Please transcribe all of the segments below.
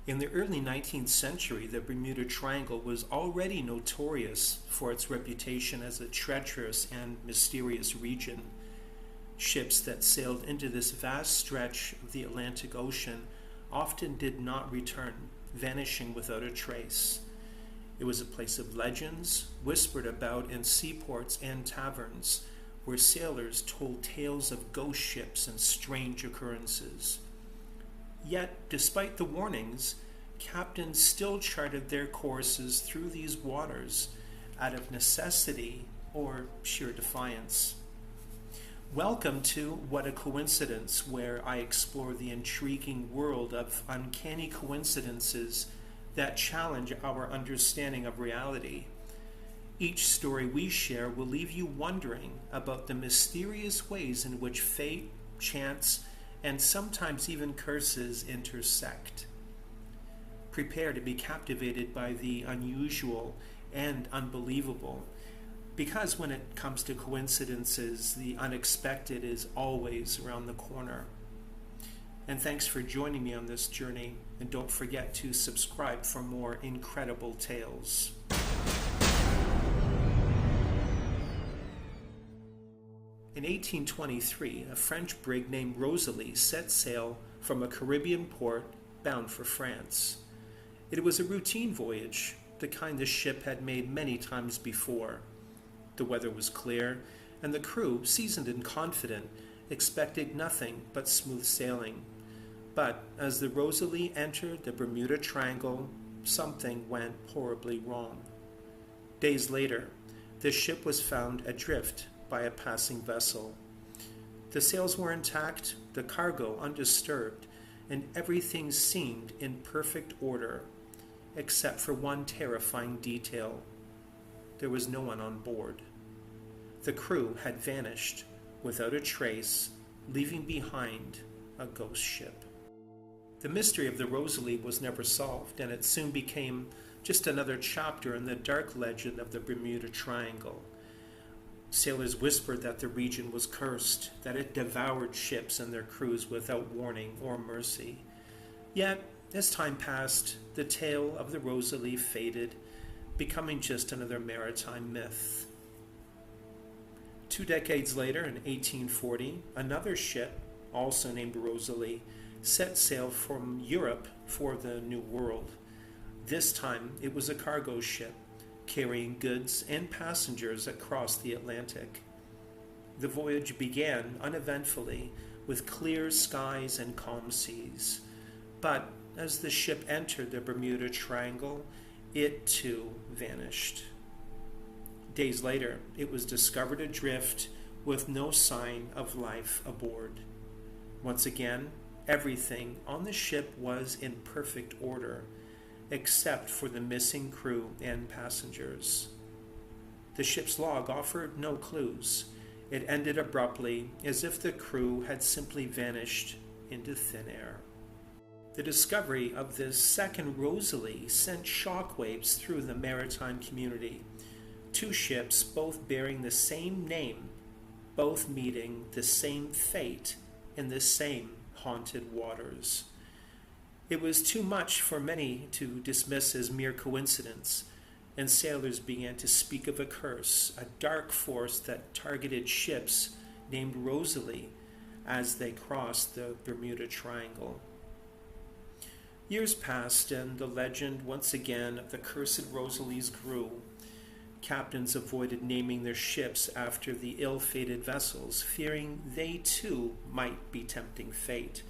In the early 19th century, the Bermuda Triangle was already notorious for its reputation as a treacherous and mysterious region. Ships that sailed into this vast stretch of the Atlantic Ocean often did not return, vanishing without a trace. It was a place of legends, whispered about in seaports and taverns, where sailors told tales of ghost ships and strange occurrences. Yet, despite the warnings, captains still charted their courses through these waters out of necessity or sheer defiance. Welcome to What a Coincidence, where I explore the intriguing world of uncanny coincidences that challenge our understanding of reality. Each story we share will leave you wondering about the mysterious ways in which fate, chance, and sometimes even curses intersect. Prepare to be captivated by the unusual and unbelievable, because when it comes to coincidences, the unexpected is always around the corner. And thanks for joining me on this journey, and don't forget to subscribe for more incredible tales. In 1823, a French brig named Rosalie set sail from a Caribbean port bound for France. It was a routine voyage, the kind the ship had made many times before. The weather was clear, and the crew, seasoned and confident, expected nothing but smooth sailing. But as the Rosalie entered the Bermuda Triangle, something went horribly wrong. Days later, the ship was found adrift by a passing vessel. The sails were intact, the cargo undisturbed, and everything seemed in perfect order, except for one terrifying detail. There was no one on board. The crew had vanished without a trace, leaving behind a ghost ship. The mystery of the Rosalie was never solved, and it soon became just another chapter in the dark legend of the Bermuda Triangle. Sailors whispered that the region was cursed, that it devoured ships and their crews without warning or mercy. Yet, as time passed, the tale of the Rosalie faded, becoming just another maritime myth. 2 decades later, in 1840, another ship, also named Rosalie, set sail from Europe for the New World. This time, it was a cargo ship, carrying goods and passengers across the Atlantic. The voyage began uneventfully, with clear skies and calm seas. But as the ship entered the Bermuda Triangle, it too vanished. Days later, it was discovered adrift with no sign of life aboard. Once again, everything on the ship was in perfect order, except for the missing crew and passengers. The ship's log offered no clues. It ended abruptly, as if the crew had simply vanished into thin air. The discovery of this second Rosalie sent shockwaves through the maritime community. 2 ships, both bearing the same name, both meeting the same fate in the same haunted waters. It was too much for many to dismiss as mere coincidence, and sailors began to speak of a curse, a dark force that targeted ships named Rosalie as they crossed the Bermuda Triangle. Years passed, and the legend once again of the cursed Rosalies grew. Captains avoided naming their ships after the ill-fated vessels, fearing they too might be tempting fate.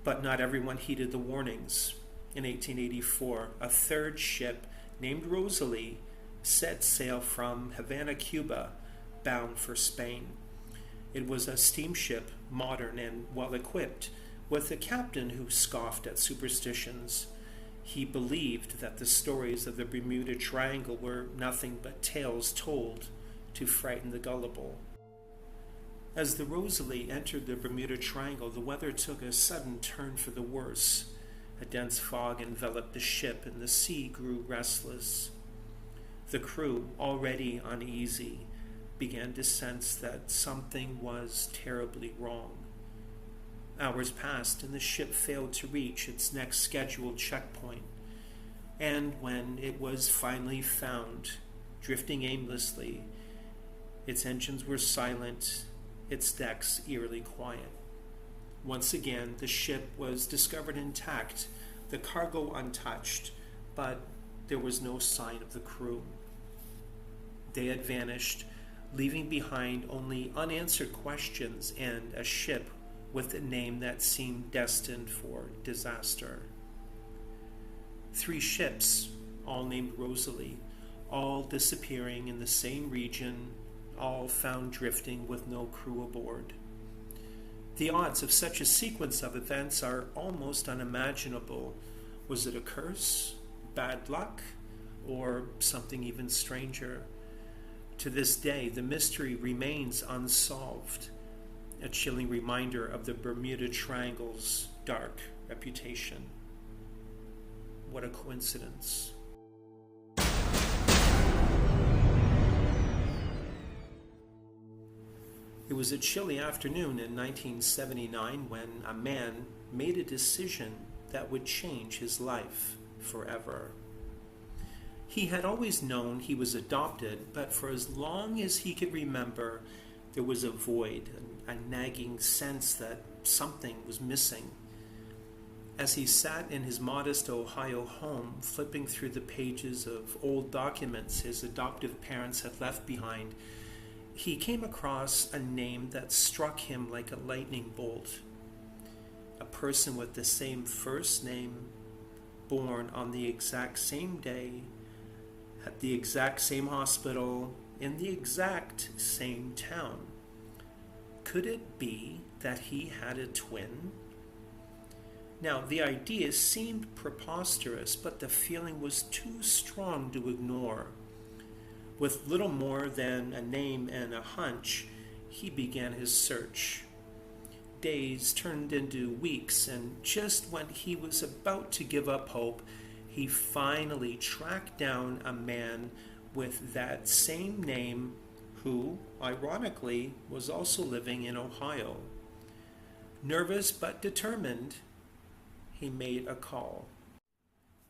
But not everyone heeded the warnings. In 1884, a third ship named Rosalie set sail from Havana, Cuba, bound for Spain. It was a steamship, modern and well-equipped, with a captain who scoffed at superstitions. He believed that the stories of the Bermuda Triangle were nothing but tales told to frighten the gullible. As the Rosalie entered the Bermuda Triangle, the weather took a sudden turn for the worse. A dense fog enveloped the ship, and the sea grew restless. The crew, already uneasy, began to sense that something was terribly wrong. Hours passed and the ship failed to reach its next scheduled checkpoint. And when it was finally found, drifting aimlessly, its engines were silent, its decks eerily quiet. Once again, the ship was discovered intact, the cargo untouched, but there was no sign of the crew. They had vanished, leaving behind only unanswered questions and a ship with a name that seemed destined for disaster. 3 ships, all named Rosalie, all disappearing in the same region, all found drifting with no crew aboard. The odds of such a sequence of events are almost unimaginable. Was it a curse, bad luck, or something even stranger? To this day, the mystery remains unsolved, a chilling reminder of the Bermuda Triangle's dark reputation. What a coincidence. It was a chilly afternoon in 1979 when a man made a decision that would change his life forever. He had always known he was adopted, but for as long as he could remember, there was a void, a nagging sense that something was missing. As he sat in his modest Ohio home, flipping through the pages of old documents his adoptive parents had left behind, he came across a name that struck him like a lightning bolt. A person with the same first name, born on the exact same day, at the exact same hospital, in the exact same town. Could it be that he had a twin? Now, the idea seemed preposterous, but the feeling was too strong to ignore. With little more than a name and a hunch, he began his search. Days turned into weeks, and just when he was about to give up hope, he finally tracked down a man with that same name who, ironically, was also living in Ohio. Nervous but determined, he made a call.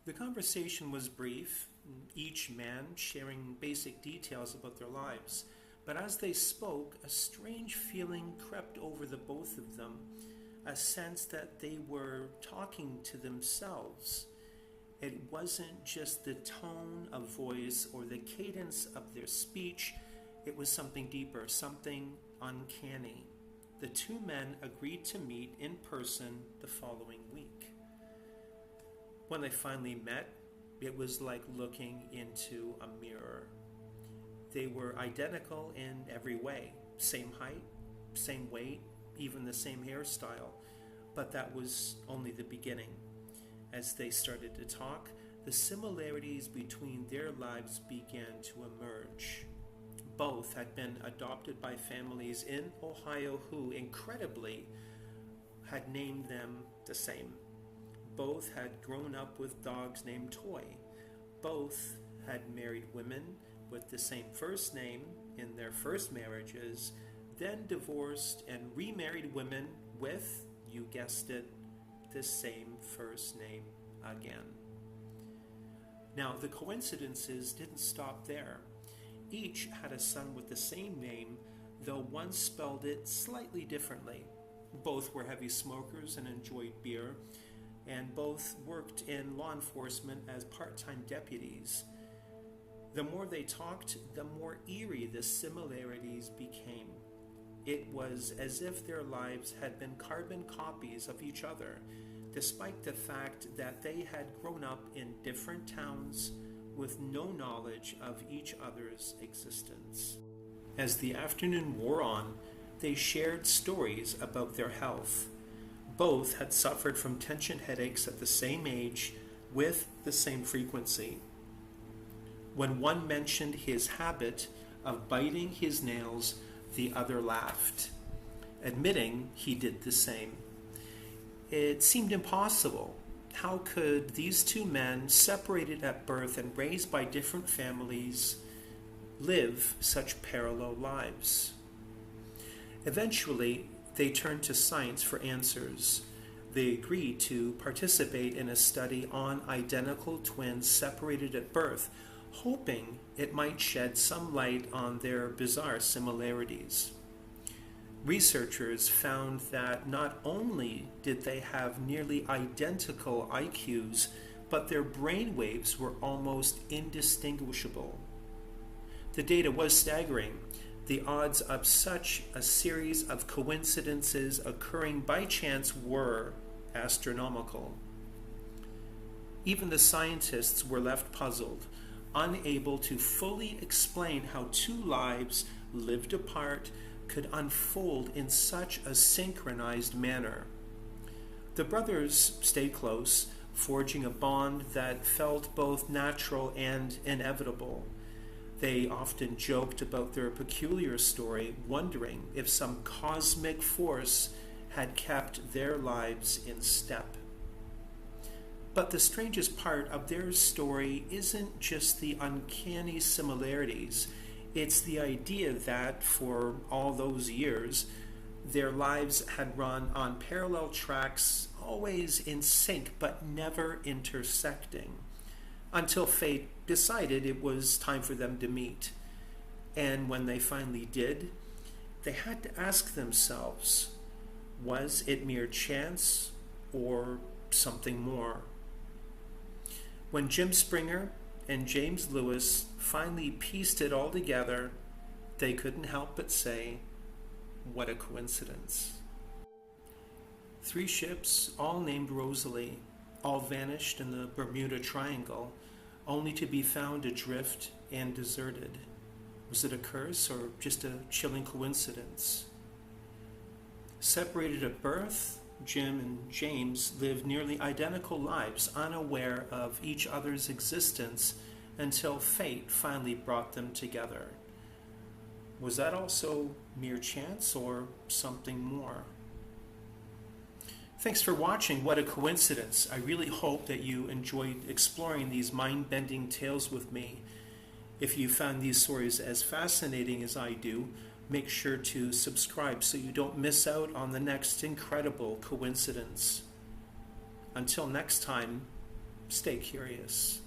The conversation was brief, each man sharing basic details about their lives. But as they spoke, a strange feeling crept over the both of them, a sense that they were talking to themselves. It wasn't just the tone of voice or the cadence of their speech, it was something deeper, something uncanny. The 2 men agreed to meet in person the following week. When they finally met, it was like looking into a mirror. They were identical in every way. Same height, same weight, even the same hairstyle. But that was only the beginning. As they started to talk, the similarities between their lives began to emerge. Both had been adopted by families in Ohio who, incredibly, had named them the same. Both had grown up with dogs named Toy. Both had married women with the same first name in their first marriages, then divorced and remarried women with, you guessed it, the same first name again. Now, the coincidences didn't stop there. Each had a son with the same name, though one spelled it slightly differently. Both were heavy smokers and enjoyed beer, and both worked in law enforcement as part-time deputies. The more they talked, the more eerie the similarities became. It was as if their lives had been carbon copies of each other, despite the fact that they had grown up in different towns with no knowledge of each other's existence. As the afternoon wore on, they shared stories about their health. Both had suffered from tension headaches at the same age with the same frequency. When one mentioned his habit of biting his nails, the other laughed, admitting he did the same. It seemed impossible. How could these 2 men, separated at birth and raised by different families, live such parallel lives? Eventually, they turned to science for answers. They agreed to participate in a study on identical twins separated at birth, hoping it might shed some light on their bizarre similarities. Researchers found that not only did they have nearly identical IQs, but their brain waves were almost indistinguishable. The data was staggering. The odds of such a series of coincidences occurring by chance were astronomical. Even the scientists were left puzzled, unable to fully explain how two lives lived apart could unfold in such a synchronized manner. The brothers stayed close, forging a bond that felt both natural and inevitable. They often joked about their peculiar story, wondering if some cosmic force had kept their lives in step. But the strangest part of their story isn't just the uncanny similarities. It's the idea that for all those years, their lives had run on parallel tracks, always in sync but never intersecting, until fate decided it was time for them to meet. And when they finally did, they had to ask themselves, was it mere chance or something more? When Jim Springer and James Lewis finally pieced it all together, they couldn't help but say, what a coincidence. 3 ships, all named Rosalie, all vanished in the Bermuda Triangle, only to be found adrift and deserted. Was it a curse or just a chilling coincidence? Separated at birth, Jim and James lived nearly identical lives, unaware of each other's existence until fate finally brought them together. Was that also mere chance or something more? Thanks for watching What a Coincidence. I really hope that you enjoyed exploring these mind-bending tales with me. If you found these stories as fascinating as I do, make sure to subscribe so you don't miss out on the next incredible coincidence. Until next time, stay curious.